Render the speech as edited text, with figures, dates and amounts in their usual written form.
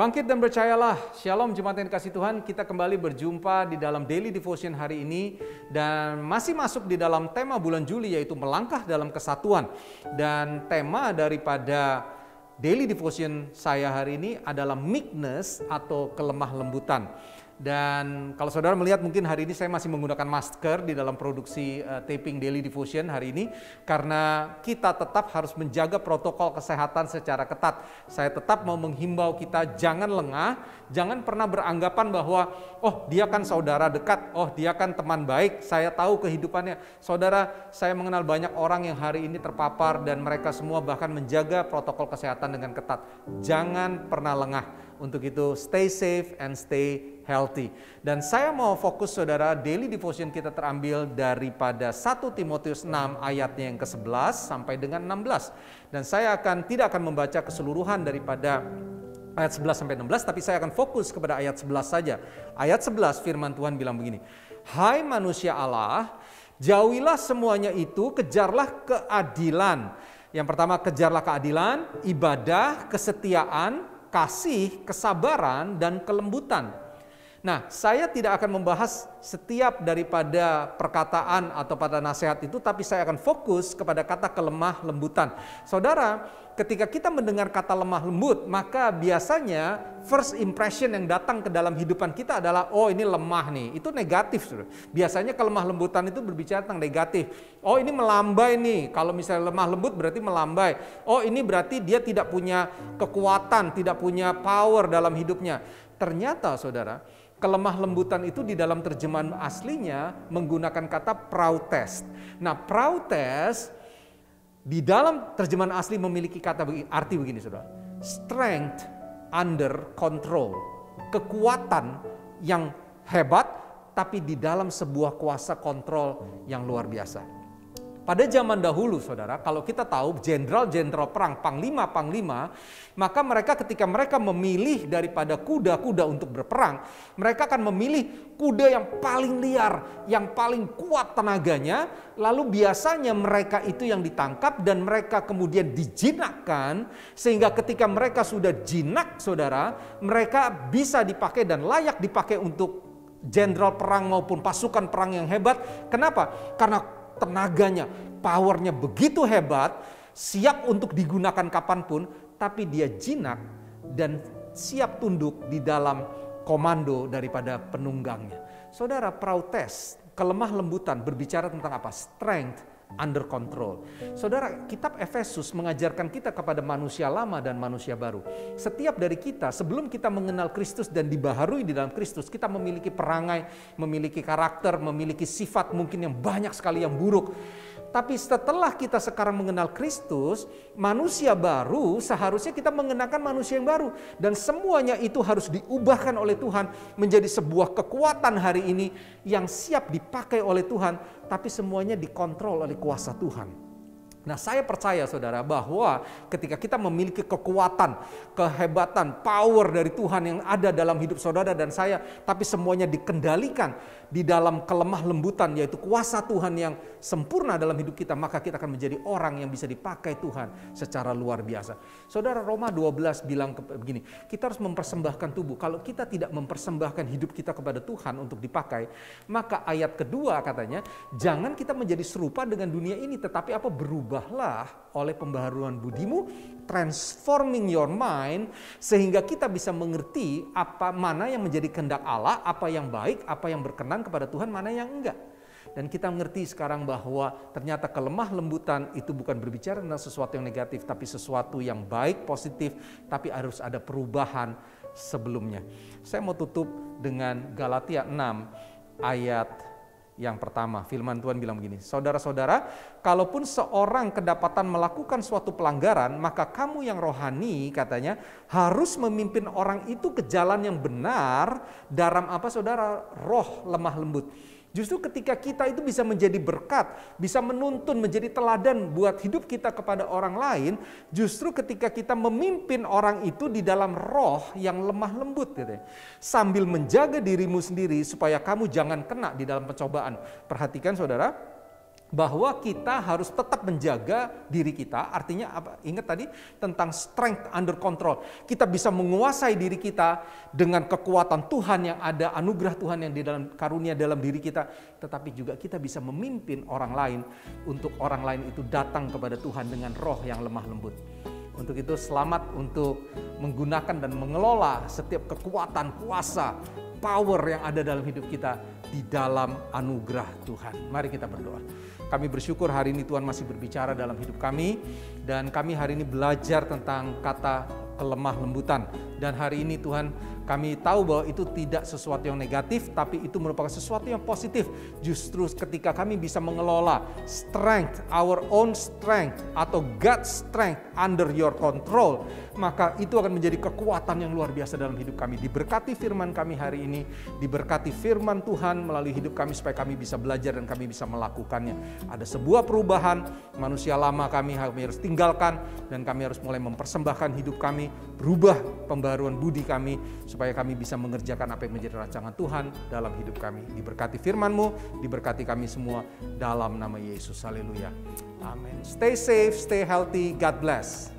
Bangkit dan percayalah. Shalom jemaat yang dikasih Tuhan, kita kembali berjumpa di dalam Daily Devotion hari ini dan masih masuk di dalam tema bulan Juli, yaitu melangkah dalam kesatuan. Dan tema daripada Daily Devotion saya hari ini adalah meekness atau kelemah lembutan. Dan kalau saudara melihat, mungkin hari ini saya masih menggunakan masker di dalam produksi taping Daily Devotion hari ini, karena kita tetap harus menjaga protokol kesehatan secara ketat. Saya tetap mau menghimbau kita jangan lengah, jangan pernah beranggapan bahwa oh dia kan saudara dekat, oh dia kan teman baik, saya tahu kehidupannya. Saudara, saya mengenal banyak orang yang hari ini terpapar dan mereka semua bahkan menjaga protokol kesehatan dengan ketat. Jangan pernah lengah. Untuk itu stay safe and stay healthy. Dan saya mau fokus saudara, Daily Devotion kita terambil daripada 1 Timotius 6 ayatnya yang ke-11 sampai dengan 16. Dan saya tidak akan membaca keseluruhan daripada ayat 11 sampai 16, tapi saya akan fokus kepada ayat 11 saja. Ayat 11 firman Tuhan bilang begini. Hai manusia Allah, jauhilah semuanya itu, kejarlah keadilan. Yang pertama, kejarlah keadilan, ibadah, kesetiaan, kasih, kesabaran, dan kelembutan. Nah, saya tidak akan membahas setiap daripada perkataan atau pada nasihat itu, tapi saya akan fokus kepada kata kelemah lembutan. Saudara, ketika kita mendengar kata lemah lembut, maka biasanya first impression yang datang ke dalam kehidupan kita adalah, oh ini lemah nih, itu negatif. Saudara. Biasanya kelemah lembutan itu berbicara tentang negatif. Oh ini melambai nih, kalau misalnya lemah lembut berarti melambai. Oh ini berarti dia tidak punya kekuatan, tidak punya power dalam hidupnya. Ternyata saudara, kelemah lembutan itu di dalam terjemahan aslinya menggunakan kata prautes. Nah, prautes di dalam terjemahan asli memiliki arti begini, saudara. Strength under control. Kekuatan yang hebat, tapi di dalam sebuah kuasa kontrol yang luar biasa. Pada zaman dahulu, saudara, kalau kita tahu jenderal-jenderal perang, panglima-panglima, maka mereka ketika mereka memilih daripada kuda-kuda untuk berperang, mereka akan memilih kuda yang paling liar, yang paling kuat tenaganya, lalu biasanya mereka itu yang ditangkap dan mereka kemudian dijinakkan, sehingga ketika mereka sudah jinak, saudara, mereka bisa dipakai dan layak dipakai untuk jenderal perang maupun pasukan perang yang hebat. Kenapa? Karena tenaganya, powernya begitu hebat, siap untuk digunakan kapanpun, tapi dia jinak dan siap tunduk di dalam komando daripada penunggangnya. Saudara, prautes, kelemah lembutan berbicara tentang apa? Strength under control. Saudara, kitab Efesus mengajarkan kita kepada manusia lama dan manusia baru. Setiap dari kita, sebelum kita mengenal Kristus dan dibaharui di dalam Kristus, kita memiliki perangai, memiliki karakter, memiliki sifat mungkin yang banyak sekali yang buruk. Tapi setelah kita sekarang mengenal Kristus, manusia baru, seharusnya kita mengenakan manusia yang baru. Dan semuanya itu harus diubahkan oleh Tuhan menjadi sebuah kekuatan hari ini yang siap dipakai oleh Tuhan, tapi semuanya dikontrol oleh kuasa Tuhan. Nah, saya percaya saudara bahwa ketika kita memiliki kekuatan, kehebatan, power dari Tuhan yang ada dalam hidup saudara dan saya, tapi semuanya dikendalikan di dalam kelemah lembutan, yaitu kuasa Tuhan yang sempurna dalam hidup kita, maka kita akan menjadi orang yang bisa dipakai Tuhan secara luar biasa. Saudara, Roma 12 bilang begini, kita harus mempersembahkan tubuh. Kalau kita tidak mempersembahkan hidup kita kepada Tuhan untuk dipakai, maka ayat kedua katanya, jangan kita menjadi serupa dengan dunia ini, tetapi apa? Berubahlah oleh pembaharuan budimu, transforming your mind, sehingga kita bisa mengerti apa mana yang menjadi kehendak Allah, apa yang baik, apa yang berkenan kepada Tuhan, mana yang enggak. Dan kita mengerti sekarang bahwa ternyata kelemah lembutan itu bukan berbicara tentang sesuatu yang negatif, tapi sesuatu yang baik, positif, tapi harus ada perubahan sebelumnya. Saya mau tutup dengan Galatia 6 ayat yang pertama. Firman Tuhan bilang begini, saudara-saudara, kalaupun seorang kedapatan melakukan suatu pelanggaran, maka kamu yang rohani, katanya, harus memimpin orang itu ke jalan yang benar dalam apa, saudara? Roh lemah lembut. Justru ketika kita itu bisa menjadi berkat, bisa menuntun, menjadi teladan buat hidup kita kepada orang lain, justru ketika kita memimpin orang itu di dalam roh yang lemah lembut, gitu ya. Sambil menjaga dirimu sendiri supaya kamu jangan kena di dalam pencobaan. Perhatikan saudara, bahwa kita harus tetap menjaga diri kita. Artinya apa? Ingat tadi tentang strength under control. Kita bisa menguasai diri kita dengan kekuatan Tuhan yang ada, anugerah Tuhan yang di dalam karunia dalam diri kita, tetapi juga kita bisa memimpin orang lain untuk orang lain itu datang kepada Tuhan dengan roh yang lemah lembut. Untuk itu selamat untuk menggunakan dan mengelola setiap kekuatan, kuasa, power yang ada dalam hidup kita di dalam anugerah Tuhan. Mari kita berdoa. Kami bersyukur hari ini Tuhan masih berbicara dalam hidup kami, dan kami hari ini belajar tentang kata kelemah lembutan. Dan hari ini Tuhan, kami tahu bahwa itu tidak sesuatu yang negatif, tapi itu merupakan sesuatu yang positif. Justru ketika kami bisa mengelola strength, our own strength atau God's strength under your control, maka itu akan menjadi kekuatan yang luar biasa dalam hidup kami. Diberkati firman kami hari ini, diberkati firman Tuhan melalui hidup kami supaya kami bisa belajar dan kami bisa melakukannya. Ada sebuah perubahan, manusia lama kami harus tinggalkan dan kami harus mulai mempersembahkan hidup kami, berubah pembaruan budi kami supaya kami bisa mengerjakan apa yang menjadi rancangan Tuhan dalam hidup kami. Diberkati firman-Mu, diberkati kami semua dalam nama Yesus. Haleluya. Amin. Stay safe, stay healthy. God bless.